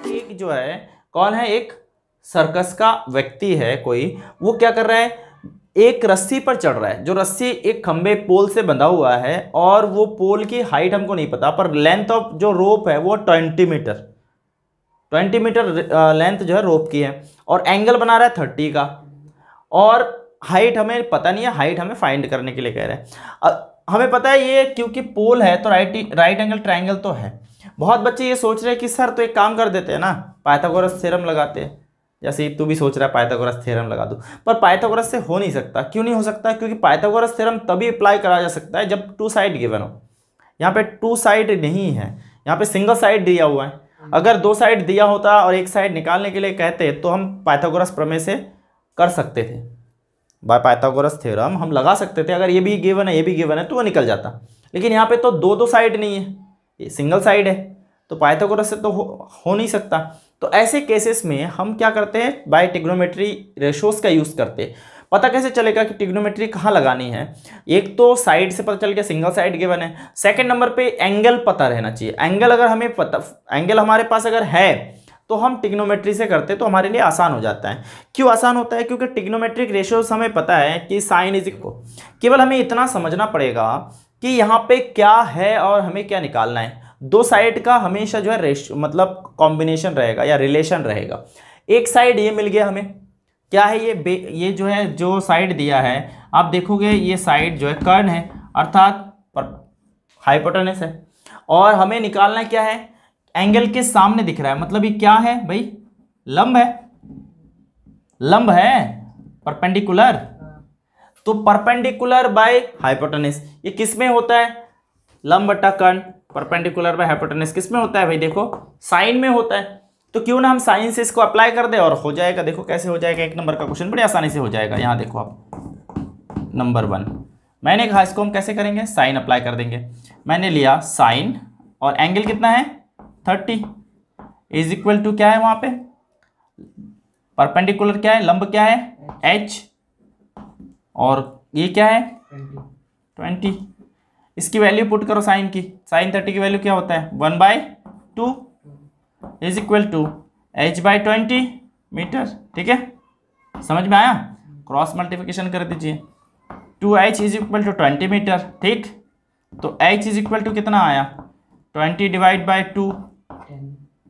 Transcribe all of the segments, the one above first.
एक जो है कौन है, एक सर्कस का व्यक्ति है कोई, वो क्या कर रहा है, एक रस्सी पर चढ़ रहा है। जो रस्सी एक खंबे पोल से बंधा हुआ है और वो पोल की हाइट हमको नहीं पता, पर लेंथ ऑफ जो रोप है वो 20 मीटर, 20 मीटर लेंथ जो है रोप की है, और एंगल बना रहा है 30 का, और हाइट हमें पता नहीं है, हाइट हमें फाइंड करने के लिए कह रहे हैं। हमें पता है ये क्योंकि पोल है तो राइट एंगल ट्रायंगल तो है। बहुत बच्चे ये सोच रहे हैं कि सर तो एक काम कर देते हैं ना, पाइथागोरस थ्योरम लगाते हैं, जैसे तू भी सोच रहा है पाइथागोरस थ्योरम लगा दूं, पर पाइथागोरस से हो नहीं सकता। क्यों नहीं हो सकता? क्योंकि पाइथागोरस थ्योरम तभी अप्लाई करा जा सकता है जब टू साइड गिवन हो। यहाँ पे टू साइड नहीं है, यहाँ पे सिंगल साइड दिया हुआ है। अगर दो साइड दिया होता और एक साइड निकालने के लिए कहते तो हम पाइथागोरस प्रमेय से कर सकते थे, बाय पाइथागोरस थ्योरम हम लगा सकते थे। अगर ये भी गिवन है ये भी गिवन है तो वो निकल जाता, लेकिन यहाँ पे तो दो साइड नहीं है, ये सिंगल साइड है, तो पाइथागोरस से तो हो नहीं सकता। तो ऐसे केसेस में हम क्या करते हैं, बाय ट्रिग्नोमेट्री रेशोस का यूज़ करते हैं। पता कैसे चलेगा कि ट्रिग्नोमेट्री कहाँ लगानी है? एक तो साइड से पता चल गया, सिंगल साइड गिवन है। सेकंड नंबर पे एंगल पता रहना चाहिए। एंगल अगर हमें पता, एंगल हमारे पास अगर है तो हम ट्रिग्नोमेट्री से करते तो हमारे लिए आसान हो जाता है। क्यों आसान होता है? क्योंकि ट्रिग्नोमेट्रिक रेशियोज हमें पता है कि साइन इज इक्वल, केवल हमें इतना समझना पड़ेगा कि यहाँ पे क्या है और हमें क्या निकालना है। दो साइड का हमेशा जो है रेशियो मतलब कॉम्बिनेशन रहेगा या रिलेशन रहेगा। एक साइड ये मिल गया हमें, क्या है ये जो है जो साइड दिया है, आप देखोगे ये साइड जो है कर्ण है अर्थात हाइपोटेनस है, और हमें निकालना क्या है, एंगल के सामने दिख रहा है, मतलब ये क्या है भाई, लंब है, लंब है, परपेंडिकुलर। तो परपेंडिकुलर बाय हाइपोटेनस ये किस में होता है, लंब बटा कर्ण, परपेंडिकुलर बाय हाइपोटेनस किस में होता है भाई, देखो साइन में होता है। तो क्यों ना हम साइन से इसको अप्लाई कर दे और हो जाएगा। देखो कैसे हो जाएगा, एक नंबर का क्वेश्चन बड़ी आसानी से हो जाएगा। यहाँ देखो आप नंबर 1, मैंने कहा इसको हम कैसे करेंगे, साइन अप्लाई कर देंगे। मैंने लिया साइन और एंगल कितना है 30 इज इक्वल टू क्या है वहां पे, परपेंडिकुलर क्या है, लंब क्या है h, और ये क्या है 20। इसकी वैल्यू पुट करो साइन की, साइन 30 की वैल्यू क्या होता है 1/2 is equal to h/20 metre. ठीक है, समझ में आया? क्रॉस मल्टीप्लिकेशन कर दीजिए, 2h is equal to 20 metre. ठीक, तो h इज इक्वल टू कितना आया, 20 डिवाइड बाई 2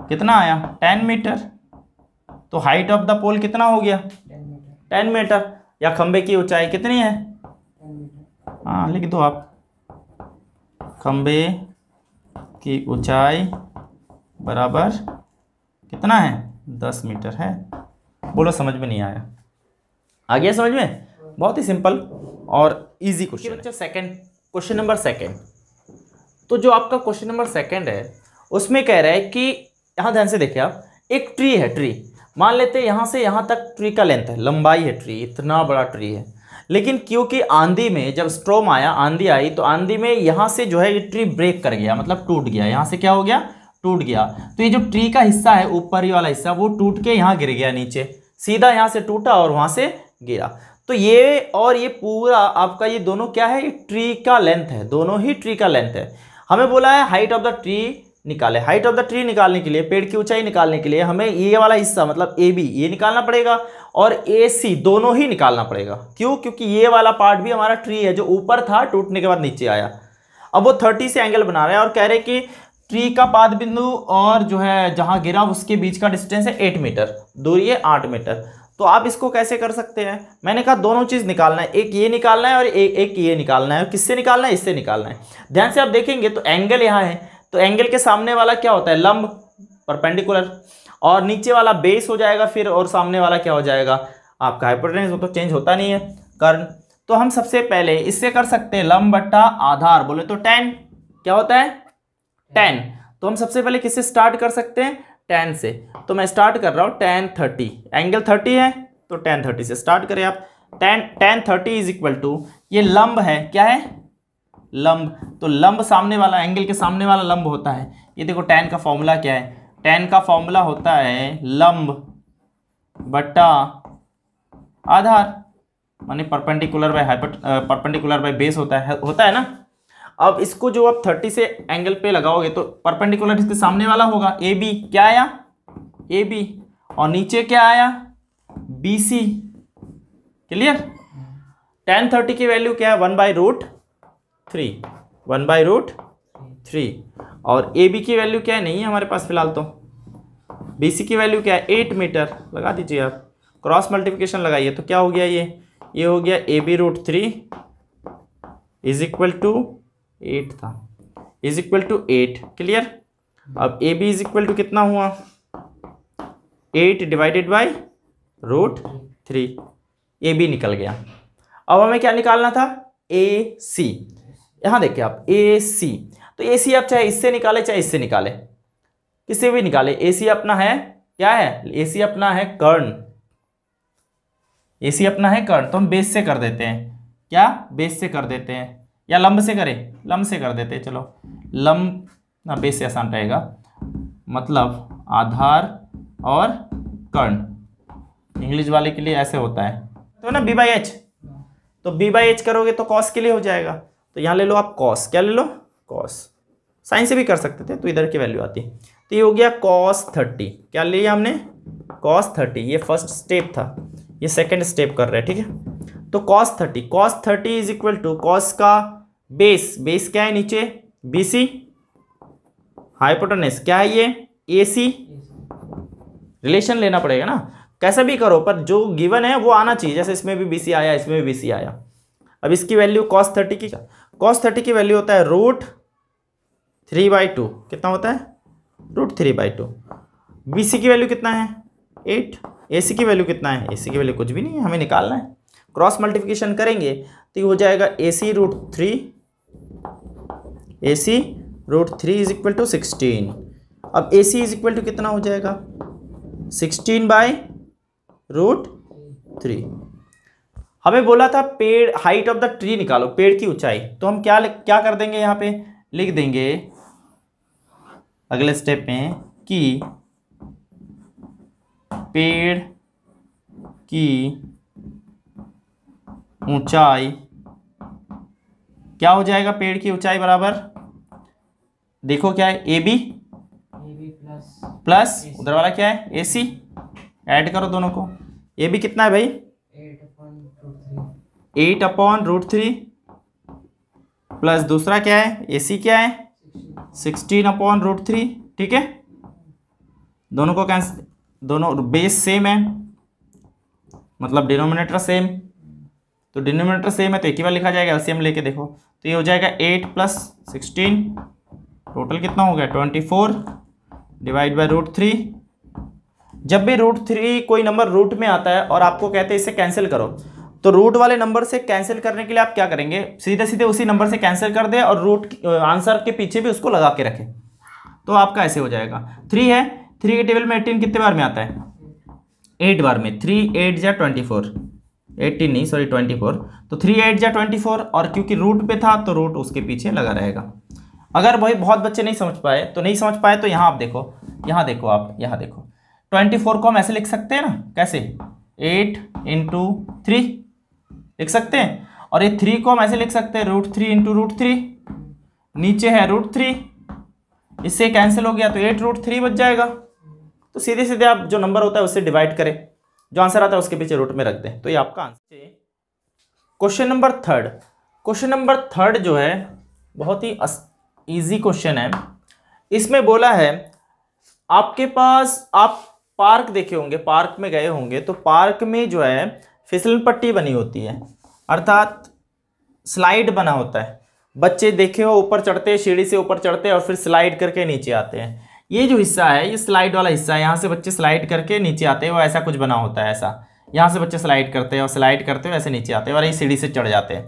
कितना आया 10 मीटर। तो हाइट ऑफ द पोल कितना हो गया 10 मीटर, या खंबे की ऊंचाई कितनी है, हाँ लिख दो आप, खंबे की ऊंचाई बराबर कितना है 10 मीटर है। बोलो समझ में नहीं आया? आ गया समझ में? बहुत ही सिंपल और इजी क्वेश्चन। बच्चों सेकंड, क्वेश्चन नंबर सेकंड, तो जो आपका क्वेश्चन नंबर सेकंड है उसमें कह रहा है कि यहाँ ध्यान से देखिए आप, एक ट्री है, ट्री मान लेते हैं यहाँ से यहाँ तक ट्री का लेंथ है, लंबाई है, ट्री इतना बड़ा ट्री है, लेकिन क्योंकि आंधी में जब स्ट्रोम आया, आंधी आई, तो आंधी में यहाँ से जो है ये ट्री ब्रेक कर गया, मतलब टूट गया, यहाँ से क्या हो गया टूट गया। तो ये जो ट्री का हिस्सा है ऊपर ही वाला हिस्सा वो टूट के यहाँ गिर गया नीचे, सीधा यहाँ से टूटा और वहाँ से गिरा। तो ये और ये पूरा आपका ये दोनों क्या है, ये ट्री का लेंथ है, दोनों ही ट्री का लेंथ है। हमें बोला है हाइट ऑफ द ट्री निकाले। हाइट ऑफ द ट्री निकालने के लिए, पेड़ की ऊंचाई निकालने के लिए हमें ये वाला हिस्सा मतलब ए बी ये निकालना पड़ेगा और ए सी दोनों ही निकालना पड़ेगा। क्यों? क्योंकि ये वाला पार्ट भी हमारा ट्री है जो ऊपर था, टूटने के बाद नीचे आया। अब वो 30 से एंगल बना रहे हैं और कह रहे हैं कि ट्री का पाद बिंदु और जो है जहां गिरा उसके बीच का डिस्टेंस है 8 मीटर, दूरी है 8 मीटर। तो आप इसको कैसे कर सकते हैं? मैंने कहा दोनों चीज निकालना है, एक ये निकालना है और एक ये निकालना है। किससे निकालना है? इससे निकालना है। ध्यान से आप देखेंगे तो एंगल यहाँ है, तो एंगल के सामने वाला क्या होता है लंब, परपेंडिकुलर, और नीचे वाला बेस हो जाएगा फिर, और सामने वाला क्या हो जाएगा आपका हाइपोटेनस, वो तो चेंज होता नहीं है कर्ण। तो हम सबसे पहले इससे कर सकते हैं लंब बट्टा आधार, बोले तो 10 क्या होता है 10। तो हम सबसे पहले किससे स्टार्ट कर सकते हैं 10 से। तो मैं स्टार्ट कर रहा हूँ tan 30, एंगल 30 है तो tan 30 से स्टार्ट करें आप। tan 30 इज इक्वल टू, ये लंब है, क्या है लंब, तो लंब सामने वाला, एंगल के सामने वाला लंब होता है। ये देखो tan का फॉर्मूला क्या है, tan का फॉर्मूला होता है लंब बट्टा आधार, माने परपेंडिकुलर बाय बेस होता है ना। अब इसको जो आप 30 से एंगल पे लगाओगे तो परपेंडिकुलर इसके सामने वाला होगा ए बी, क्या आया ए बी, और नीचे क्या आया बी सी। क्लियर। tan 30 की वैल्यू क्या है 1/√3, 1/√3, और ए बी की वैल्यू क्या है नहीं है हमारे पास फिलहाल, तो बी सी की वैल्यू क्या है 8 मीटर। लगा दीजिए आप, क्रॉस मल्टीप्लिकेशन लगाइए तो क्या हो गया ये हो गया AB√3 इज इक्वल टू 8 था, इज इक्वल टू 8। क्लियर। अब AB इज इक्वल टू कितना हुआ 8 डिवाइडेड बाई √3, AB निकल गया। अब हमें क्या निकालना था AC। यहाँ देखिए आप AC, तो AC आप चाहे इससे निकाले चाहे इससे निकाले, किसी भी निकाले, AC अपना है क्या है, AC अपना है कर्ण, AC अपना है कर्ण, तो हम बेस से कर देते हैं, क्या बेस से कर देते हैं, या लंब से करें, लंब से कर देते हैं, चलो लंब ना, बेस से आसान रहेगा, मतलब आधार और कर्ण, इंग्लिश वाले के लिए ऐसे होता है तो ना B/H, तो B/H करोगे तो कॉस के लिए हो जाएगा, तो यहाँ ले लो आप कॉस, क्या ले लो कॉस, साइन से भी कर सकते थे तो इधर की वैल्यू आती, तो ये हो गया cos 30, क्या लिया हमने cos 30, ये फर्स्ट स्टेप था, ये सेकंड स्टेप कर रहे हैं, ठीक है। तो cos 30 is equal to cos का बेस, बेस क्या है नीचे BC, हाइपोटेनस क्या है ये AC, रिलेशन लेना पड़ेगा ना, कैसा भी करो पर जो गिवन है वो आना चाहिए, जैसे इसमें भी BC आया, इसमें भी BC आया। अब इसकी वैल्यू cos 30 की, cos 30 की वैल्यू होता है √3/2, कितना होता है √3/2। BC की वैल्यू कितना है 8, AC की वैल्यू कितना है, AC की वैल्यू कुछ भी नहीं है, हमें निकालना है, क्रॉस मल्टीप्लिकेशन करेंगे तो ये हो जाएगा AC√3, AC√3 is equal to 16। अब AC इज इक्वल टू कितना हो जाएगा 16/√3। हमें बोला था पेड़ हाइट ऑफ द ट्री निकालो, पेड़ की ऊंचाई, तो हम क्या कर देंगे, यहाँ पे लिख देंगे अगले स्टेप में कि पेड़ की ऊंचाई क्या हो जाएगा, पेड़ की ऊंचाई बराबर, देखो क्या है AB प्लस उधर वाला क्या है AC, ऐड करो दोनों को, AB कितना है भाई 8/√3 प्लस दूसरा क्या है AC क्या है 16/√3, ठीक है। दोनों को कैंसिल, दोनों बेस सेम है मतलब डिनोमिनेटर सेम, तो डिनोमिनेटर सेम है तो एक ही बार लिखा जाएगा, एलसीएम लेके देखो तो ये हो जाएगा 8 + 16, टोटल कितना हो गया 24 डिवाइड बाय √3। जब भी √3 कोई नंबर रूट में आता है और आपको कहते हैं इसे कैंसिल करो, तो रूट वाले नंबर से कैंसिल करने के लिए आप क्या करेंगे, सीधे सीधे उसी नंबर से कैंसिल कर दे और रूट आंसर के पीछे भी उसको लगा के रखें, तो आपका ऐसे हो जाएगा। 3 है, 3 के टेबल में 18 कितने बार में आता है 8 बार में, 3 8 जा 24, 18 नहीं सॉरी 24, तो 3 8 जा 24, और क्योंकि रूट पे था तो रूट उसके पीछे लगा रहेगा। अगर भाई बहुत बच्चे नहीं समझ पाए तो यहाँ आप देखो, यहाँ देखो आप, यहाँ देखो 24 को हम ऐसे लिख सकते हैं ना, कैसे 8 × 3 लिख सकते हैं, और ये 3 को हम ऐसे लिख सकते हैं √3 × √3, नीचे है √3, इससे कैंसिल हो गया तो 8√3 बच जाएगा। तो सीधे सीधे आप जो नंबर होता है उससे डिवाइड करें, जो आंसर आता है उसके पीछे रूट में रख दें, तो ये आपका आंसर। क्वेश्चन नंबर थर्ड जो है बहुत ही इजी क्वेश्चन है। इसमें बोला है आपके पास, आप पार्क देखे होंगे, पार्क में गए होंगे, तो पार्क में जो है फिसलन पट्टी बनी होती है, अर्थात स्लाइड बना होता है, बच्चे देखे हो ऊपर चढ़ते हैं, सीढ़ी से ऊपर चढ़ते हैं और फिर स्लाइड करके नीचे आते हैं। ये जो हिस्सा है ये स्लाइड वाला हिस्सा है, यहाँ से बच्चे स्लाइड करके नीचे आते हैं, वो ऐसा कुछ बना होता है, ऐसा यहाँ से बच्चे स्लाइड करते हैं और स्लाइड करते हुए ऐसे नीचे आते हैं और ये सीढ़ी से चढ़ जाते हैं।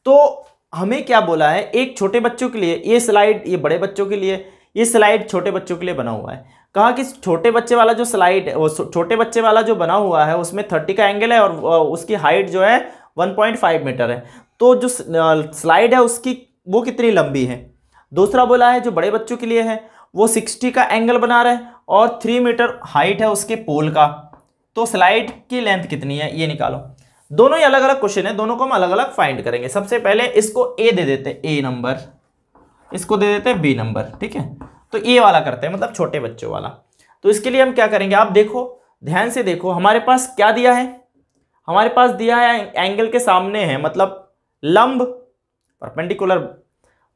तो हमें क्या बोला है, एक छोटे बच्चों के लिए ये स्लाइड, ये बड़े बच्चों के लिए ये स्लाइड छोटे बच्चों के लिए बना हुआ है। कहा कि छोटे बच्चे वाला जो स्लाइड है, वो छोटे बच्चे वाला जो बना हुआ है उसमें 30 का एंगल है और उसकी हाइट जो है 1.5 मीटर है, तो जो स्लाइड है उसकी वो कितनी लंबी है। दूसरा बोला है जो बड़े बच्चों के लिए है वो 60 का एंगल बना रहा है और 3 मीटर हाइट है उसके पोल का, तो स्लाइड की लेंथ कितनी है ये निकालो। दोनों ही अलग अलग क्वेश्चन है, दोनों को हम अलग अलग फाइंड करेंगे। सबसे पहले इसको ए दे देते हैं, ए नंबर इसको दे देते हैं बी नंबर, ठीक है। तो ए वाला करते हैं, मतलब छोटे बच्चों वाला। तो इसके लिए हम क्या करेंगे, आप देखो ध्यान से देखो, हमारे पास क्या दिया है, हमारे पास दिया है एंगल के सामने है, मतलब लंब परपेंडिकुलर।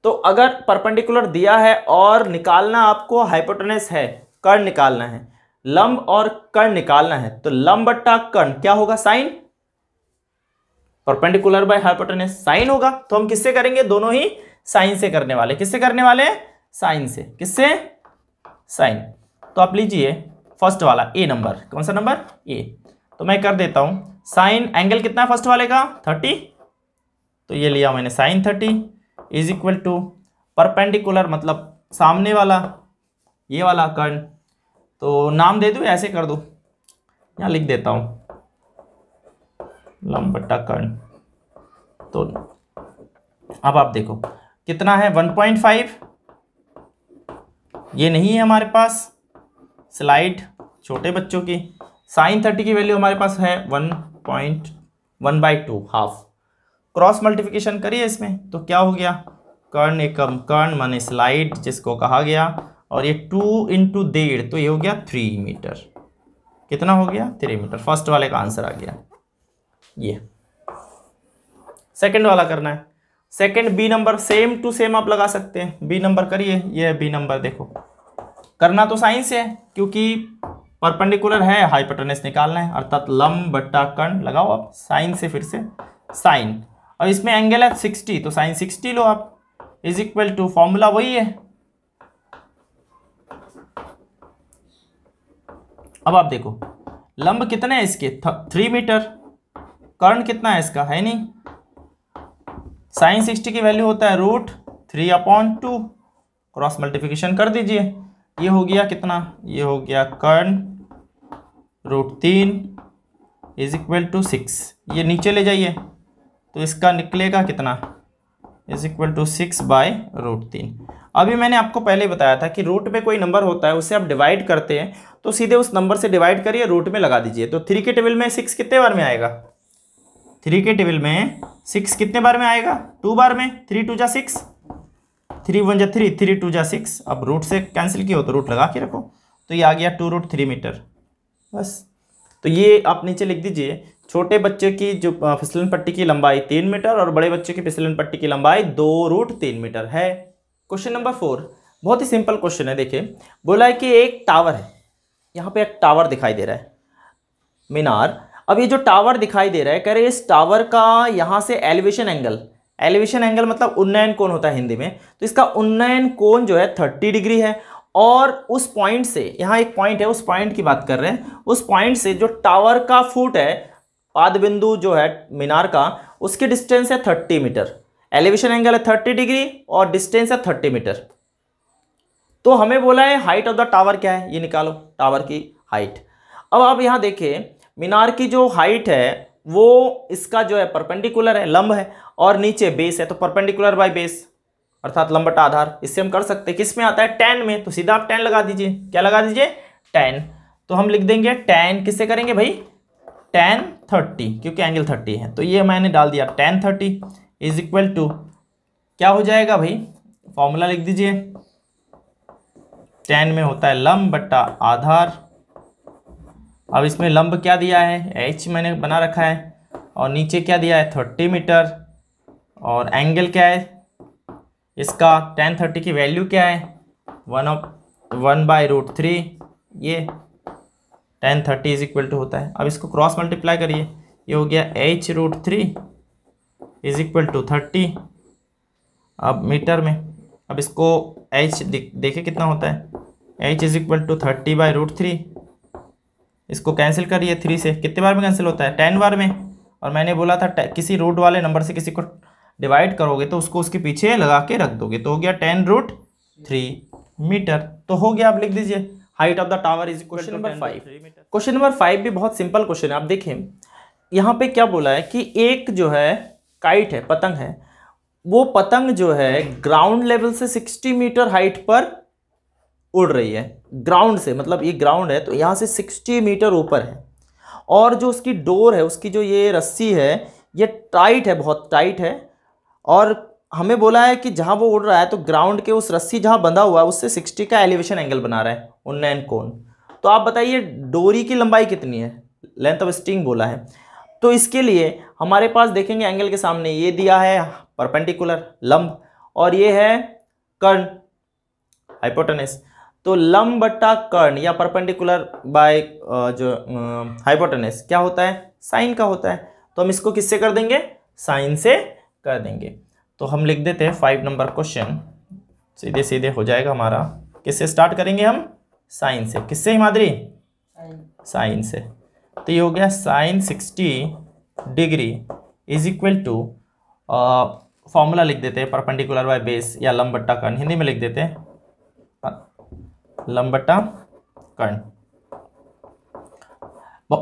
तो अगर परपेंडिकुलर दिया है और निकालना आपको हाइपोटेनस है, कर्ण निकालना है, लंब और कर्ण निकालना है, तो लंब बट्टा कर्ण क्या होगा, sine, perpendicular by hypotenuse sine होगा। तो हम किससे करेंगे, दोनों ही साइन से करने वाले। किससे करने वाले, साइन से। किससे, साइन। तो आप लीजिए फर्स्ट वाला ए नंबर, कौन सा नंबर, ए। तो मैं कर देता हूं, साइन एंगल कितना है फर्स्ट वाले का, 30। तो ये लिया मैंने sine 30 is equal to perpendicular, मतलब सामने वाला ये वाला कर्ण। तो नाम दे दूं ऐसे कर दूं, यहाँ लिख देता हूं लंब बट्टा कर्ण। तो अब आप देखो कितना है, 1.5। ये नहीं है हमारे पास स्लाइड छोटे बच्चों की। साइन 30 की वैल्यू हमारे पास है 1.1/2 हाफ। क्रॉस मल्टीप्लिकेशन करिए इसमें, तो क्या हो गया, कर्ण एकम कर्ण माने स्लाइड जिसको कहा गया, और ये 2 × 1.5, तो ये हो गया 3 मीटर। कितना हो गया, 3 मीटर। फर्स्ट वाले का आंसर आ गया। ये सेकंड वाला करना है। Second b number, same to same आप लगा सकते हैं। बी नंबर करिए, ये है बी नंबर। देखो करना तो साइन से है, क्योंकि परपेंडिकुलर है, हाइपोटेनस निकालना है, अर्थात लंब बट्टा कर्ण लगाओ आप साइन से, फिर से साइन। और इसमें एंगल है 60, तो साइन 60 लो आप, इज इक्वल टू, फॉर्मूला वही है। अब आप देखो लंब कितने है इसके, 3 मीटर। कर्ण कितना है इसका, है नहीं। साइन 60 की वैल्यू होता है √3/2। क्रॉस मल्टीप्लिकेशन कर दीजिए, ये हो गया कितना, ये हो गया कर्ण √3 इज इक्वल टू 6। ये नीचे ले जाइए, तो इसका निकलेगा कितना, इज इक्वल टू 6/√3। अभी मैंने आपको पहले बताया था कि रूट में कोई नंबर होता है, उसे आप डिवाइड करते हैं, तो सीधे उस नंबर से डिवाइड करिए, रूट में लगा दीजिए। तो 3 के टेबल में 6 कितने बार में आएगा, 3 के टेबल में 6 कितने बार में आएगा, 2 बार में। 3 × 2 = 6, 3 × 1 = 3, 3 × 2 = 6। अब रूट से कैंसिल किया हो तो रूट लगा के रखो, तो ये आ गया 2√3 मीटर, बस। तो ये आप नीचे लिख दीजिए, छोटे बच्चे की जो फिसलन पट्टी की लंबाई 3 मीटर और बड़े बच्चे की फिसलन पट्टी की लंबाई 2√3 मीटर है। क्वेश्चन नंबर 4 बहुत ही सिंपल क्वेश्चन है। देखिए बोला है कि एक टावर है, यहाँ पे एक टावर दिखाई दे रहा है, मीनार। अब ये जो टावर दिखाई दे रहा है, कह रहे इस टावर का यहाँ से एलिवेशन एंगल, एलिवेशन एंगल मतलब उन्नयन कोण होता है हिंदी में, तो इसका उन्नयन कोण जो है 30 डिग्री है। और उस पॉइंट से, यहाँ एक पॉइंट है, उस पॉइंट की बात कर रहे हैं, उस पॉइंट से जो टावर का फुट है, पाद बिंदु जो है मीनार का, उसकी डिस्टेंस है 30 मीटर। एलिवेशन एंगल है 30 डिग्री और डिस्टेंस है 30 मीटर। तो हमें बोला है हाइट ऑफ द टावर क्या है, ये निकालो टावर की हाइट। अब आप यहाँ देखिए मीनार की जो हाइट है वो इसका जो है परपेंडिकुलर है, लंब है, और नीचे बेस है, तो परपेंडिकुलर बाय बेस अर्थात लंब बटा आधार। इससे हम कर सकते हैं, किस में आता है, tan में। तो सीधा आप tan लगा दीजिए, क्या लगा दीजिए, tan। तो हम लिख देंगे tan, किससे करेंगे भाई, tan 30, क्योंकि एंगल 30 है। तो ये मैंने डाल दिया tan 30 इज इक्वल टू, क्या हो जाएगा भाई, फॉर्मूला लिख दीजिए, tan में होता है लंब बटा आधार। अब इसमें लंब क्या दिया है, h मैंने बना रखा है, और नीचे क्या दिया है 30 मीटर, और एंगल क्या है इसका, tan 30 की वैल्यू क्या है 1/√3। ये tan 30 इज इक्वल टू होता है। अब इसको क्रॉस मल्टीप्लाई करिए, ये हो गया h√3 इज इक्वल टू 30। अब मीटर में, अब इसको h देखिए कितना होता है, h इज इक्वल टू 30/√3। इसको कैंसिल करिए 3 से, कितने बार में कैंसिल होता है, 10 बार में। और मैंने बोला था किसी रूट वाले नंबर से किसी को डिवाइड करोगे तो उसको उसके पीछे लगा के रख दोगे, तो हो गया 10√3 मीटर। तो हो गया, आप लिख दीजिए height of the tower is equal to 5। Question number 5 भी बहुत सिंपल क्वेश्चन है। आप देखें यहाँ पे क्या बोला है कि एक जो है काइट है, पतंग है, वो पतंग जो है ग्राउंड लेवल से 60 मीटर हाइट पर उड़ रही है। ग्राउंड से मतलब ये ग्राउंड है, तो यहाँ से 60 मीटर ऊपर है, और जो उसकी डोर है, उसकी जो ये रस्सी है, ये टाइट है, बहुत टाइट है, और हमें बोला है कि जहाँ वो उड़ रहा है तो ग्राउंड के उस रस्सी जहाँ बंधा हुआ है उससे 60 का एलिवेशन एंगल बना रहा है उन्नयन कोण। तो आप बताइए डोरी की लंबाई कितनी है, लेंथ ऑफ स्ट्रिंग बोला है। तो इसके लिए हमारे पास देखेंगे एंगल के सामने ये दिया है परपेंडिकुलर लंब और ये है कर्ण हाइपोटेनस। तो लंब बट्टा कर्ण या परपेंडिकुलर बाय जो हाइपोटेनस क्या होता है, साइन का होता है। तो हम इसको किससे कर देंगे, साइन से कर देंगे। तो हम लिख देते हैं 5 नंबर क्वेश्चन, सीधे सीधे हो जाएगा हमारा। किससे स्टार्ट करेंगे हम, साइन से। किससे हिमाद्री, साइन से। तो ये हो गया sine 60 degree is equal to, formula लिख देते हैं परपेंडिकुलर बाय बेस या लंब बट्टा कर्ण, हिंदी में लिख देते हैं लंब बट्टा कर्ण।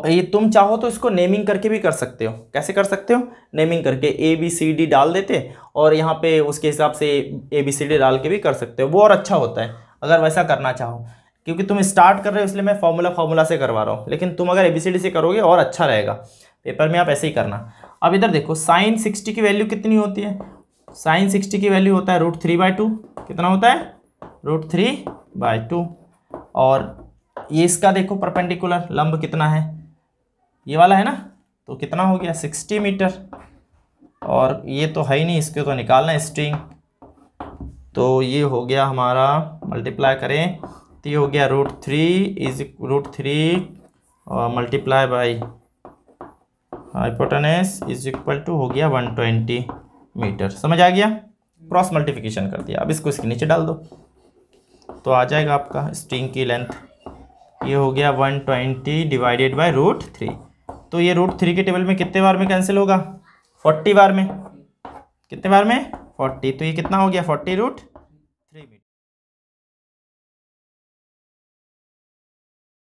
ये तुम चाहो तो इसको नेमिंग करके भी कर सकते हो। कैसे कर सकते हो, नेमिंग करके ABCD डाल देते और यहाँ पे उसके हिसाब से ABCD डाल के भी कर सकते हो, वो और अच्छा होता है अगर वैसा करना चाहो। क्योंकि तुम स्टार्ट कर रहे हो इसलिए मैं फॉर्मूला से करवा रहा हूँ, लेकिन तुम अगर ABCD से करोगे और अच्छा रहेगा। पेपर में आप ऐसे ही करना। अब इधर देखो साइन 60 की वैल्यू कितनी होती है, साइन 60 की वैल्यू होता है √3/2। कितना होता है, √3/2। और ये इसका देखो परपेंडिकुलर लंब कितना है, ये वाला है ना, तो कितना हो गया 60 मीटर। और ये तो है ही नहीं, इसको तो निकालना है स्ट्रिंग। तो ये हो गया हमारा, मल्टीप्लाई करें तो ये हो गया √3 multiply by hypotenuse is equal to हो गया 120 मीटर। समझ आ गया, क्रॉस मल्टीप्लिकेशन कर दिया। अब इसको इसके नीचे डाल दो तो आ जाएगा आपका स्ट्रिंग की लेंथ, ये हो गया 120 डिवाइडेड बाई √3। तो ये √3 के टेबल में कितने बार में कैंसिल होगा, 40 बार में। कितने बार में, 40। तो ये कितना हो गया 40 √3 मीटर।